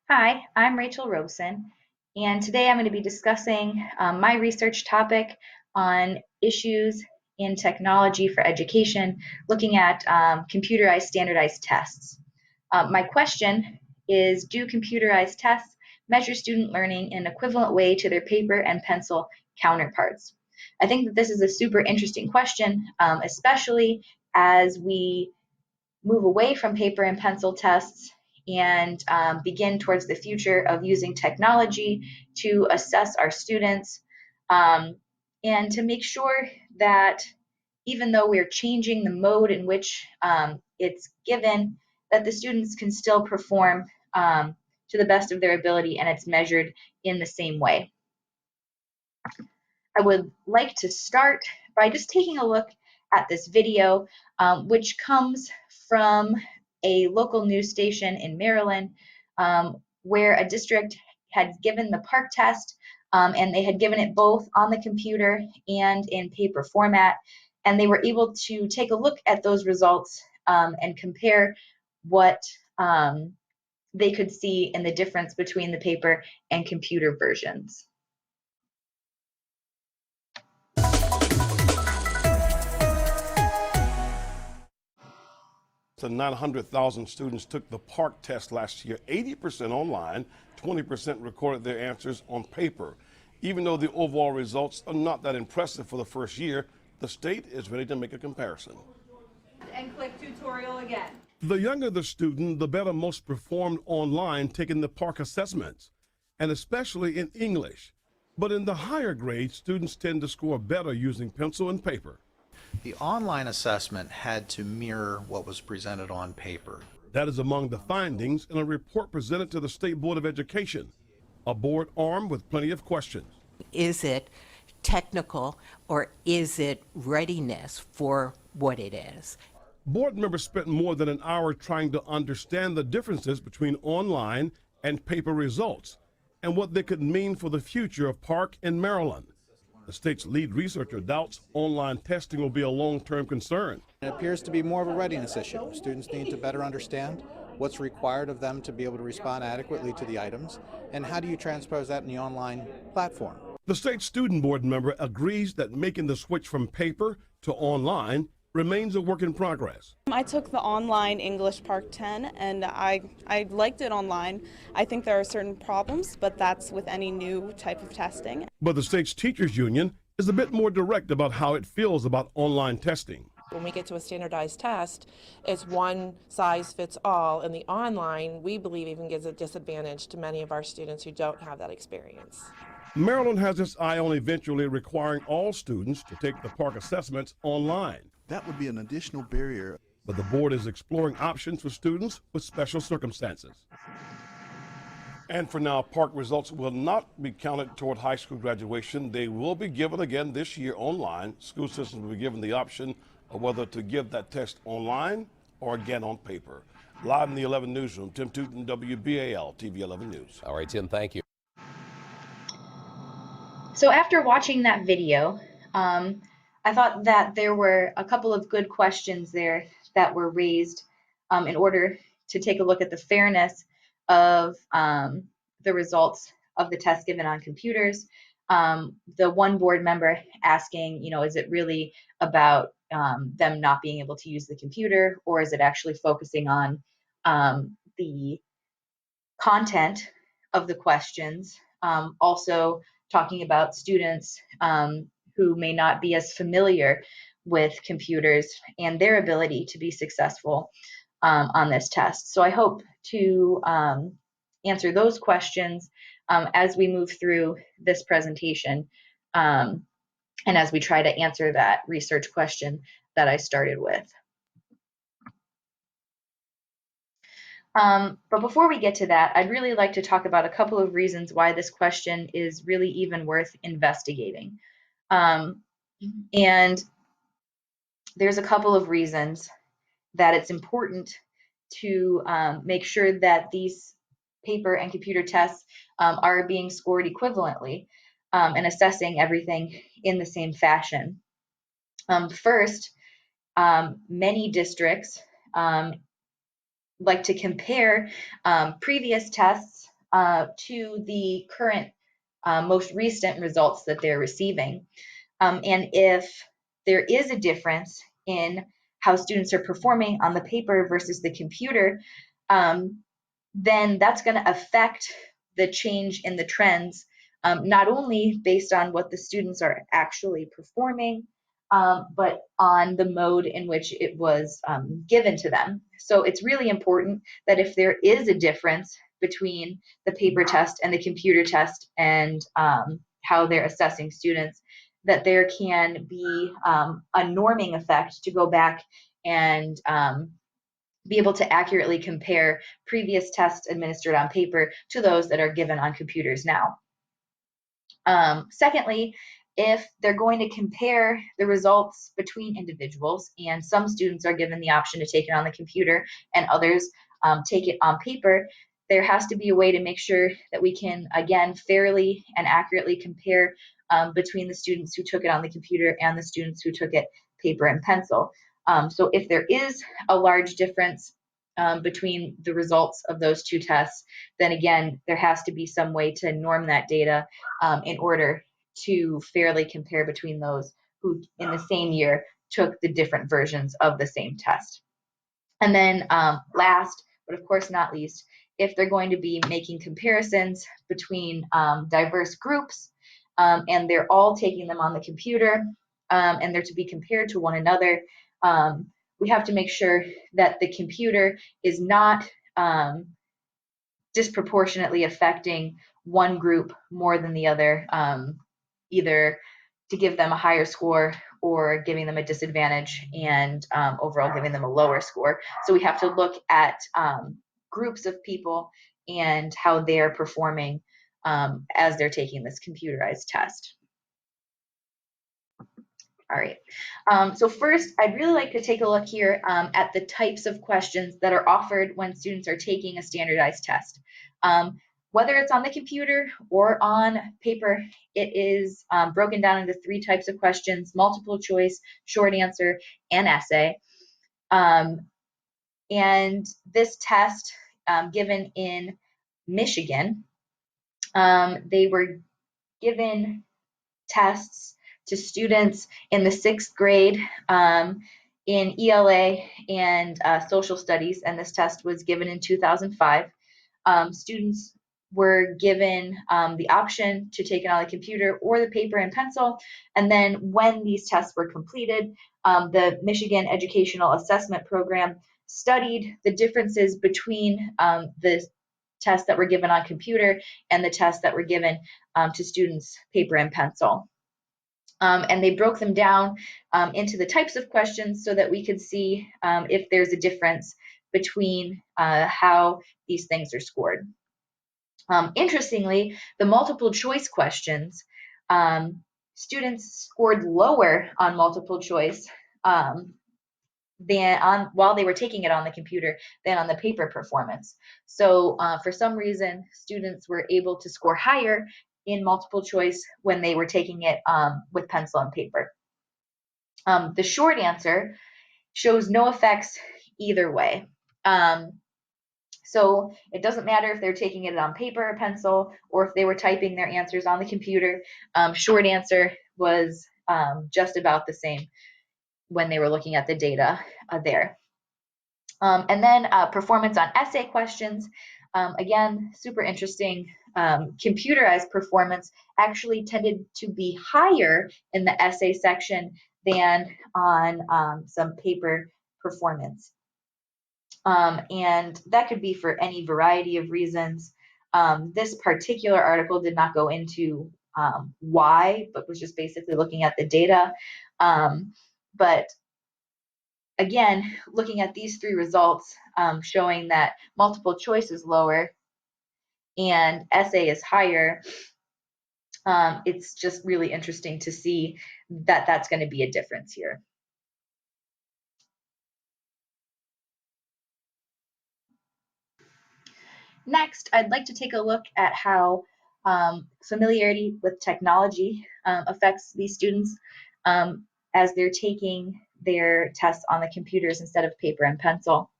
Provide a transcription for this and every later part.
Hi, I'm Rachel Robeson, and today I'm going to be discussing my research topic on issues in technology for education, looking at computerized standardized tests. My question is, do computerized tests measure student learning in an equivalent way to their paper and pencil counterparts? I think that this is a super interesting question, especially as we move away from paper and pencil tests and begin towards the future of using technology to assess our students um, and to make sure that even though we're changing the mode in which it's given, that the students can still perform to the best of their ability and it's measured in the same way. I would like to start by just taking a look at this video, which comes from a local news station in Maryland, where a district had given the PARCC test, and they had given it both on the computer and in paper format. And they were able to take a look at those results and compare what they could see in the difference between the paper and computer versions. So 900,000 students took the PARCC test last year, 80% online, 20% recorded their answers on paper. Even though the overall results are not that impressive for the first year, the state is ready to make a comparison. And click tutorial again. The younger the student, the better most performed online taking the PARCC assessments, and especially in English. But in the higher grades, students tend to score better using pencil and paper. The online assessment had to mirror what was presented on paper. That is among the findings in a report presented to the State Board of Education, a board armed with plenty of questions. Is it technical or is it readiness for what it is? Board members spent more than an hour trying to understand the differences between online and paper results and what they could mean for the future of PARCC in Maryland. The state's lead researcher doubts online testing will be a long-term concern. It appears to be more of a readiness issue. Students need to better understand what's required of them to be able to respond adequately to the items, and how do you transpose that in the online platform. The state student board member agrees that making the switch from paper to online remains a work in progress. I took the online English PARCC 10 and I liked it online. I think there are certain problems, but that's with any new type of testing. But the state's teachers union is a bit more direct about how it feels about online testing. When we get to a standardized test, it's one size fits all, and the online, we believe, even gives a disadvantage to many of our students who don't have that experience. Maryland has its eye on eventually requiring all students to take the PARCC assessments online. That would be an additional barrier. But the board is exploring options for students with special circumstances. And for now, PARCC results will not be counted toward high school graduation. They will be given again this year online. School systems will be given the option of whether to give that test online or again on paper. Live in the 11 newsroom, Tim Tootin, WBAL TV 11 News. All right, Tim, thank you. So after watching that video, I thought that there were a couple of good questions there that were raised in order to take a look at the fairness of the results of the test given on computers. The one board member asking, is it really about them not being able to use the computer, or is it actually focusing on the content of the questions? Also talking about students who may not be as familiar with computers and their ability to be successful on this test. So I hope to answer those questions as we move through this presentation and as we try to answer that research question that I started with. But before we get to that, I'd really like to talk about a couple of reasons why this question is really even worth investigating. And there's a couple of reasons that it's important to make sure that these paper and computer tests are being scored equivalently and assessing everything in the same fashion. First, many districts like to compare previous tests to the current most recent results that they're receiving. And if there is a difference in how students are performing on the paper versus the computer, then that's going to affect the change in the trends, not only based on what the students are actually performing, but on the mode in which it was given to them. So it's really important that if there is a difference between the paper test and the computer test and how they're assessing students, that there can be a norming effect to go back and be able to accurately compare previous tests administered on paper to those that are given on computers now. Secondly, if they're going to compare the results between individuals, and some students are given the option to take it on the computer and others take it on paper, there has to be a way to make sure that we can, again, fairly and accurately compare between the students who took it on the computer and the students who took it paper and pencil. So if there is a large difference between the results of those two tests, then again, there has to be some way to norm that data in order to fairly compare between those who in the same year took the different versions of the same test. And then last, but of course not least, if they're going to be making comparisons between diverse groups and they're all taking them on the computer and they're to be compared to one another, we have to make sure that the computer is not disproportionately affecting one group more than the other, either to give them a higher score or giving them a disadvantage and overall giving them a lower score. So we have to look at groups of people and how they're performing as they're taking this computerized test. All right, so first, I'd really like to take a look here at the types of questions that are offered when students are taking a standardized test. Whether it's on the computer or on paper, it is broken down into three types of questions: multiple choice, short answer, and essay. And this test, given in Michigan, they were given tests to students in the 6th grade in ELA and social studies, and this test was given in 2005. Students were given the option to take it on the computer or the paper and pencil, and then when these tests were completed, the Michigan Educational Assessment Program studied the differences between the tests that were given on computer and the tests that were given to students paper and pencil. And they broke them down into the types of questions so that we could see if there's a difference between how these things are scored. Interestingly, the multiple choice questions, students scored lower on multiple choice while they were taking it on the computer than on the paper performance. So for some reason, students were able to score higher in multiple choice when they were taking it with pencil and paper. The short answer shows no effects either way. So it doesn't matter if they're taking it on paper or pencil or if they were typing their answers on the computer. Short answer was just about the same when they were looking at the data there. And then performance on essay questions. Again, super interesting. Computerized performance actually tended to be higher in the essay section than on some paper performance. And that could be for any variety of reasons. This particular article did not go into why, but was just basically looking at the data. But again, looking at these three results showing that multiple choice is lower and essay is higher, it's just really interesting to see that that's going to be a difference here. Next, I'd like to take a look at how familiarity with technology affects these students as they're taking their tests on the computers instead of paper and pencil.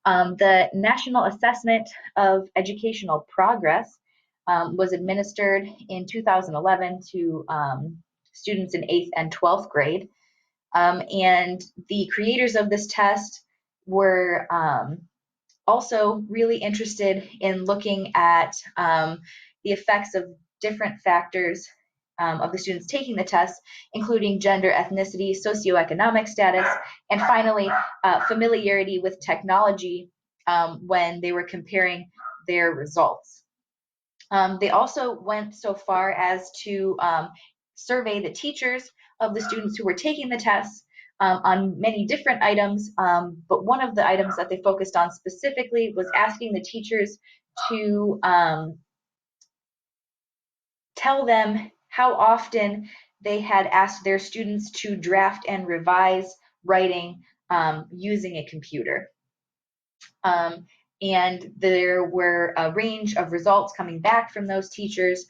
The National Assessment of Educational Progress was administered in 2011 to students in 8th and 12th grade. And the creators of this test were also really interested in looking at the effects of different factors of the students taking the test, including gender, ethnicity, socioeconomic status, and finally, familiarity with technology when they were comparing their results. They also went so far as to survey the teachers of the students who were taking the tests on many different items, but one of the items that they focused on specifically was asking the teachers to tell them how often they had asked their students to draft and revise writing using a computer. And there were a range of results coming back from those teachers,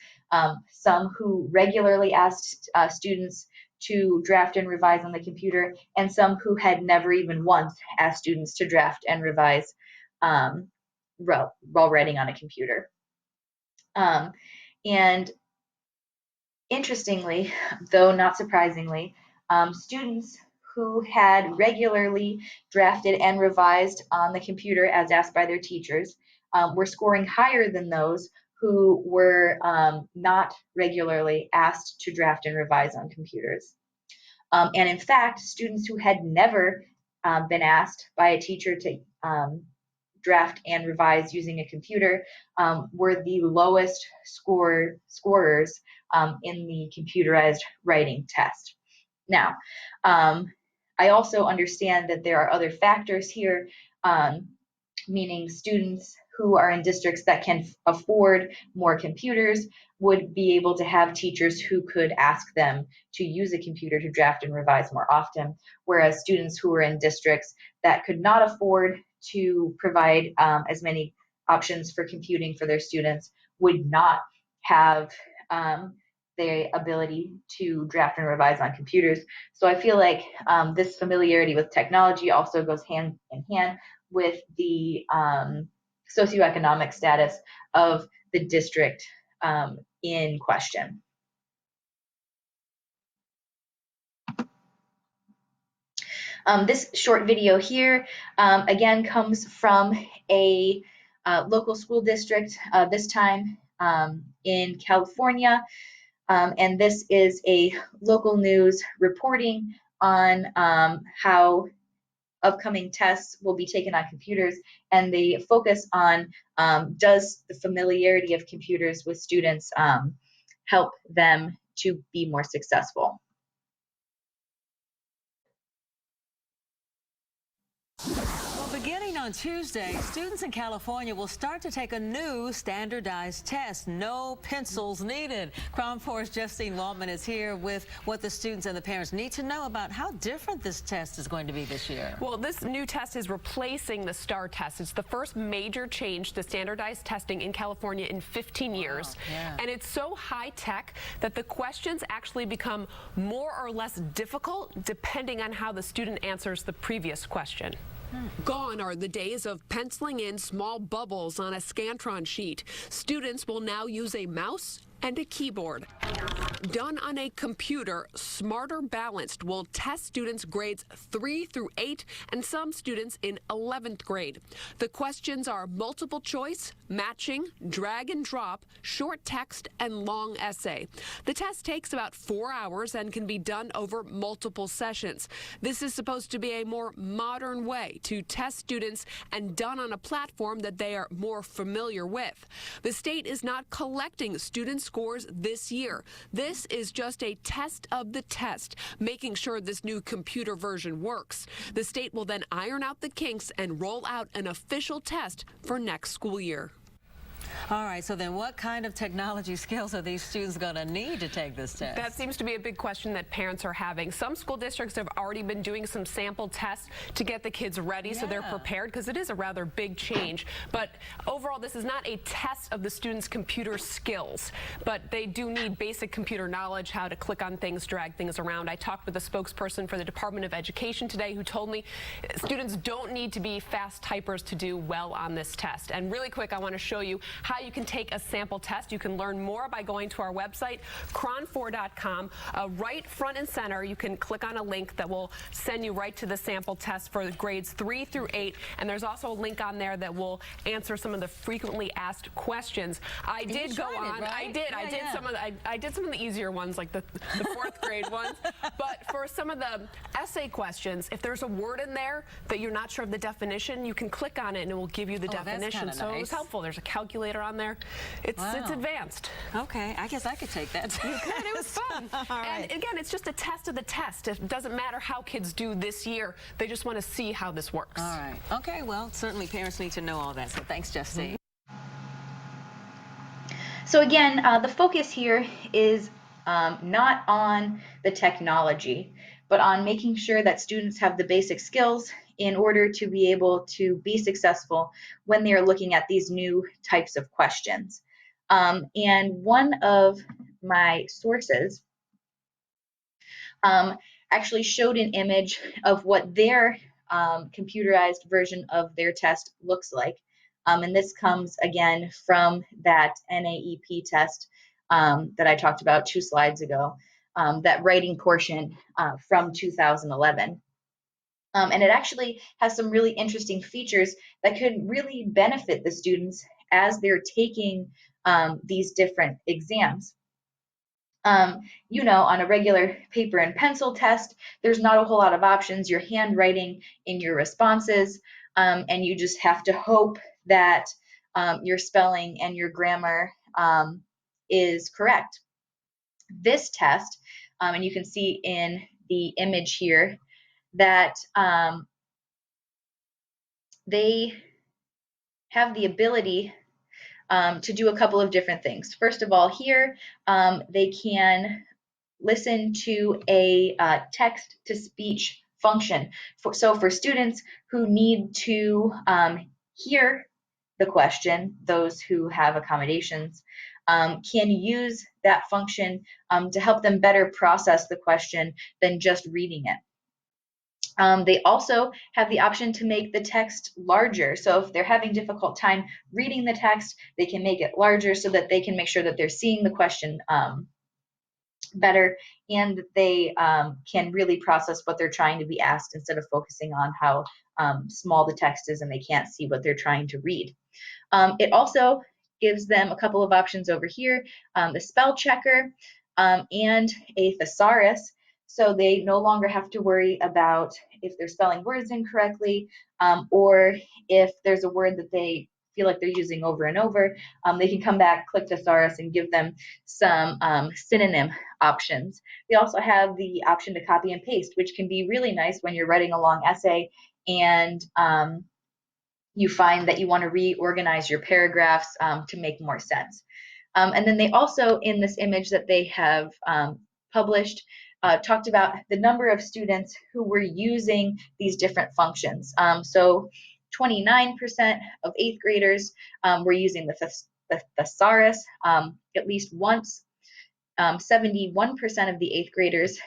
some who regularly asked students to draft and revise on the computer, and some who had never even once asked students to draft and revise while writing on a computer. And interestingly, though not surprisingly, students who had regularly drafted and revised on the computer as asked by their teachers were scoring higher than those who were not regularly asked to draft and revise on computers. And in fact, students who had never been asked by a teacher to draft and revise using a computer were the lowest scorers in the computerized writing test. Now, I also understand that there are other factors here, meaning students who are in districts that can afford more computers would be able to have teachers who could ask them to use a computer to draft and revise more often, whereas students who are in districts that could not afford to provide as many options for computing for their students would not have the ability to draft and revise on computers. So I feel like this familiarity with technology also goes hand in hand with the socioeconomic status of the district in question. This short video here, again, comes from a local school district, this time in California. And this is a local news reporting on how upcoming tests will be taken on computers, and they focus on does the familiarity of computers with students help them to be more successful. Beginning on Tuesday, students in California will start to take a new standardized test. No pencils needed. KRON 4's Justine Waltman is here with what the students and the parents need to know about how different this test is going to be this year. Well, this new test is replacing the STAR test. It's the first major change to standardized testing in California in 15 years. Yeah. And it's so high tech that the questions actually become more or less difficult depending on how the student answers the previous question. Gone are the days of penciling in small bubbles on a Scantron sheet. Students will now use a mouse and a keyboard. Done on a computer, Smarter Balanced will test students' grades 3 through 8 and some students in 11th grade. The questions are multiple choice, matching, drag and drop, short text, and long essay. The test takes about 4 hours and can be done over multiple sessions. This is supposed to be a more modern way to test students and done on a platform that they are more familiar with. The state is not collecting student scores this year. This is just a test of the test, making sure this new computer version works. The state will then iron out the kinks and roll out an official test for next school year. All right, so then what kind of technology skills are these students going to need to take this test? That seems to be a big question that parents are having. Some school districts have already been doing some sample tests to get the kids ready so they're prepared, because it is a rather big change. But overall, this is not a test of the students' computer skills, but they do need basic computer knowledge, how to click on things, drag things around. I talked with a spokesperson for the Department of Education today who told me students don't need to be fast typers to do well on this test. And really quick, I want to show you how you can take a sample test. You can learn more by going to our website, cron4.com. Right front and center, you can click on a link that will send you right to the sample test for grades 3 through 8. And there's also a link on there that will answer some of the frequently asked questions. I did go on. Right? I did. I did some of the easier ones, like the 4th grade ones. But for some of the essay questions, if there's a word in there that you're not sure of the definition, you can click on it and it will give you the definition. So it was helpful. There's a calculator on there. It's advanced. Okay, I guess I could take that too. You could. It was fun. Right. And again, it's just a test of the test. It doesn't matter how kids do this year. They just want to see how this works. All right. Okay, well, certainly parents need to know all that. So thanks, Justine. So again, the focus here is not on the technology, but on making sure that students have the basic skills in order to be able to be successful when they are looking at these new types of questions. And one of my sources actually showed an image of what their computerized version of their test looks like. And this comes again from that NAEP test that I talked about 2 slides ago, that writing portion from 2011. And it actually has some really interesting features that could really benefit the students as they're taking these different exams. You know, on a regular paper and pencil test, there's not a whole lot of options. You're handwriting in your responses, and you just have to hope that your spelling and your grammar is correct. This test, and you can see in the image here that they have the ability to do a couple of different things. First of all, here they can listen to a text-to-speech function. So for students who need to hear the question, those who have accommodations can use that function to help them better process the question than just reading it. They also have the option to make the text larger. So if they're having difficult time reading the text, they can make it larger so that they can make sure that they're seeing the question better, and that they can really process what they're trying to be asked instead of focusing on how small the text is and they can't see what they're trying to read. It also gives them a couple of options over here, the spell checker and a thesaurus. So they no longer have to worry about if they're spelling words incorrectly, or if there's a word that they feel like they're using over and over. They can come back, click thesaurus, and give them some synonym options. They also have the option to copy and paste, which can be really nice when you're writing a long essay and you find that you want to reorganize your paragraphs to make more sense. And then they also, in this image that they have published, talked about the number of students who were using these different functions. So 29% of 8th graders were using the thesaurus at least once. 71% of the 8th graders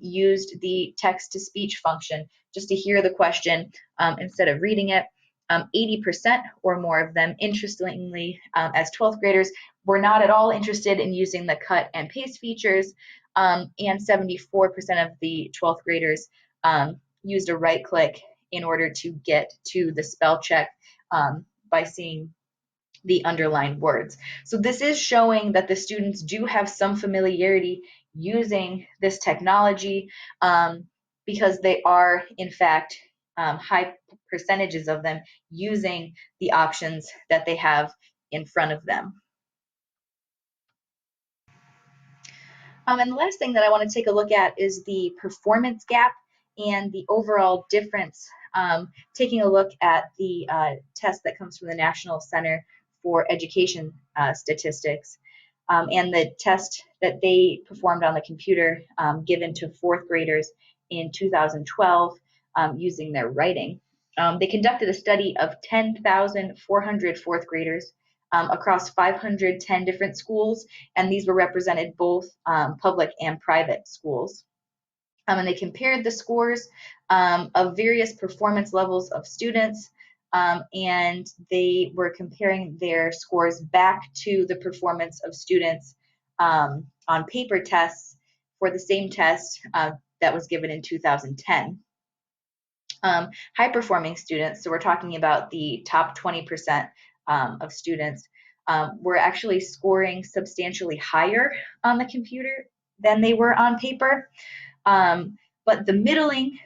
used the text-to-speech function just to hear the question instead of reading it. 80% or more of them, interestingly, as 12th graders, were not at all interested in using the cut and paste features, and 74% of the 12th graders used a right click in order to get to the spell check by seeing the underlined words. So this is showing that the students do have some familiarity using this technology because they are, in fact, high percentages of them using the options that they have in front of them. And the last thing that I want to take a look at is the performance gap and the overall difference, taking a look at the test that comes from the National Center for education statistics, and the test that they performed on the computer given to fourth graders in 2012 using their writing. They conducted a study of 10,400 fourth graders across 510 different schools, and these were represented both public and private schools. And they compared the scores of various performance levels of students, and they were comparing their scores back to the performance of students on paper tests for the same test that was given in 2010. High-performing students, so we're talking about the top 20% of students, were actually scoring substantially higher on the computer than they were on paper. But the middling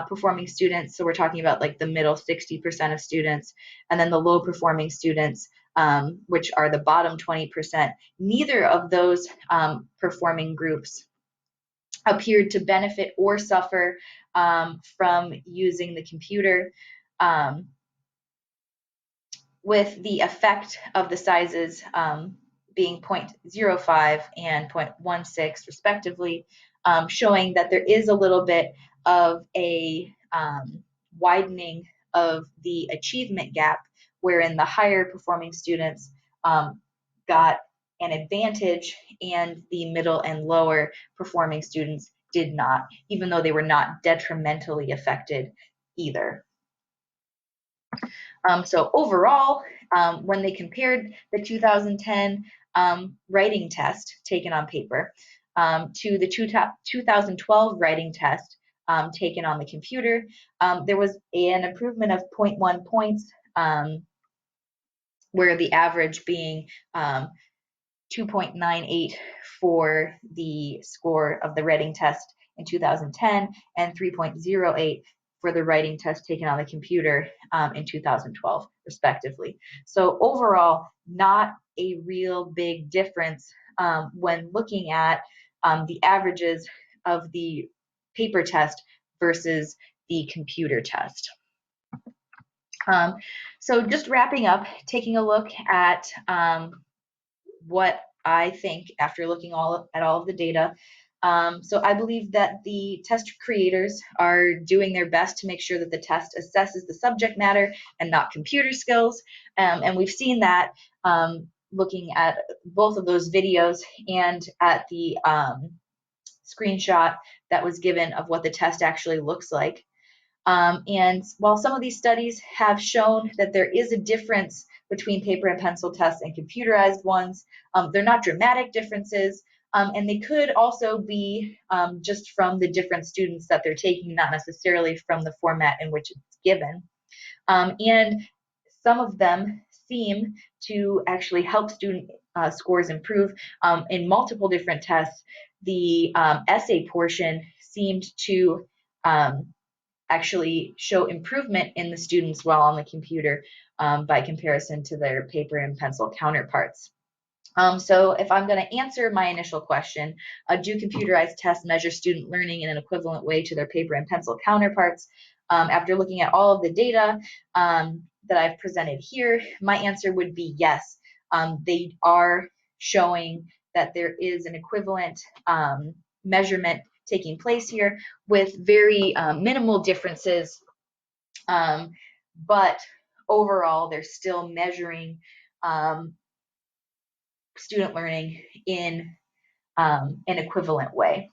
performing students, so we're talking about like the middle 60% of students, and then the low performing students, which are the bottom 20%, neither of those performing groups appeared to benefit or suffer from using the computer, with the effect of the sizes being 0.05 and 0.16 respectively, showing that there is a little bit of a widening of the achievement gap, wherein the higher performing students got an advantage and the middle and lower performing students did not, even though they were not detrimentally affected either. So overall, when they compared the 2010 writing test taken on paper to the 2012 writing test taken on the computer, there was an improvement of 0.1 points, where the average being 2.98 for the score of the writing test in 2010 and 3.08 for the writing test taken on the computer in 2012, respectively. So overall, not a real big difference when looking at the averages of the paper test versus the computer test. So just wrapping up, taking a look at what I think after looking at all of the data. So I believe that the test creators are doing their best to make sure that the test assesses the subject matter and not computer skills. And we've seen that looking at both of those videos and at the screenshot that was given of what the test actually looks like. And while some of these studies have shown that there is a difference between paper and pencil tests and computerized ones, they're not dramatic differences, and they could also be just from the different students that they're taking, not necessarily from the format in which it's given. And some of them seem to actually help student scores improve. In multiple different tests, the essay portion seemed to actually show improvement in the students while on the computer by comparison to their paper and pencil counterparts. So if I'm going to answer my initial question, do computerized tests measure student learning in an equivalent way to their paper and pencil counterparts? After looking at all of the data that I've presented here, my answer would be yes. They are showing that there is an equivalent measurement taking place here with very minimal differences, but overall they're still measuring student learning in an equivalent way.